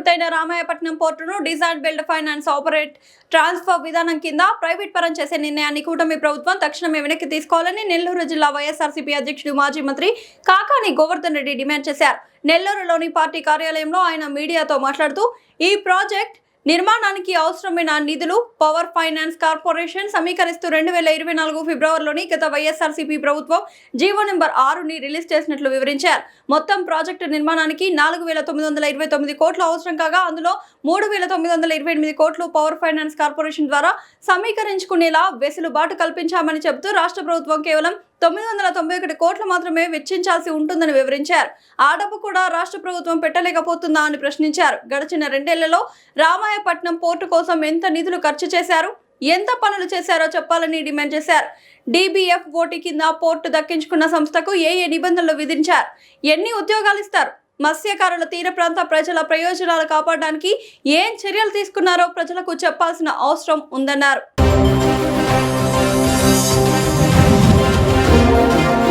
పూర్తయిన రామాయపట్నం పోర్టును design build finance operate transfer విధానం కింద ప్రైవేట్ పరం చేసే నిర్ణయాన్ని కూటమి ప్రభుత్వం తక్షణమే వెనక్కి తీసుకోవాలని నెల్లూరు జిల్లా వైఎస్ఆర్సీపీ అధ్యక్షుడు మాజీ మంత్రి కాకాని గోవర్ధన్ రెడ్డి డిమాండ్ చేశారు. నెల్లూరులోని పార్టీ కార్యాలయంలో ఆయన మీడియాతో మాట్లాడుతూ ఈ ప్రాజెక్ట్ నిర్మాణానికి అవసరమైన నిధులు పవర్ ఫైనాన్స్ కార్పొరేషన్ సమీకరిస్తూ 2024 ఫిబ్రవరిలోని గత వైఎస్ఆర్సీపీ ప్రభుత్వం జీవో నెంబర్ 6ని రిలీజ్ చేసినట్లు వివరించారు. మొత్తం ప్రాజెక్టు నిర్మాణానికి 4,929 కోట్లు అవసరం కాగా అందులో 3,928 కోట్లు పవర్ ఫైనాన్స్ కార్పొరేషన్ ద్వారా సమీకరించుకునేలా వెసులుబాటు కల్పించామని చెబుతూ రాష్ట్ర ప్రభుత్వం కేవలం 991 కోట్లు మాత్రమే వెచ్చించాల్సి ఉంటుందని వివరించారు. ఆ డబ్బు కూడా రాష్ట్ర ప్రభుత్వం పెట్టలేకపోతుందా అని ప్రశ్నించారు. గడిచిన 2 ఏళ్లలో రామాయపట్నం పోర్టు కోసం ఎంత నిధులు ఖర్చు చేశారు, ఎంత పనులు చేశారో చెప్పాలని డిమాండ్ చేశారు. DBFOT కింద పోర్టు దక్కించుకున్న సంస్థకు ఏ నిబంధనలు విధించారు, ఎన్ని ఉద్యోగాలు ఇస్తారు, మత్స్యకారుల తీర ప్రాంత ప్రజల ప్రయోజనాలు కాపాడడానికి ఏం చర్యలు తీసుకున్నారో ప్రజలకు చెప్పాల్సిన అవసరం ఉందన్నారు.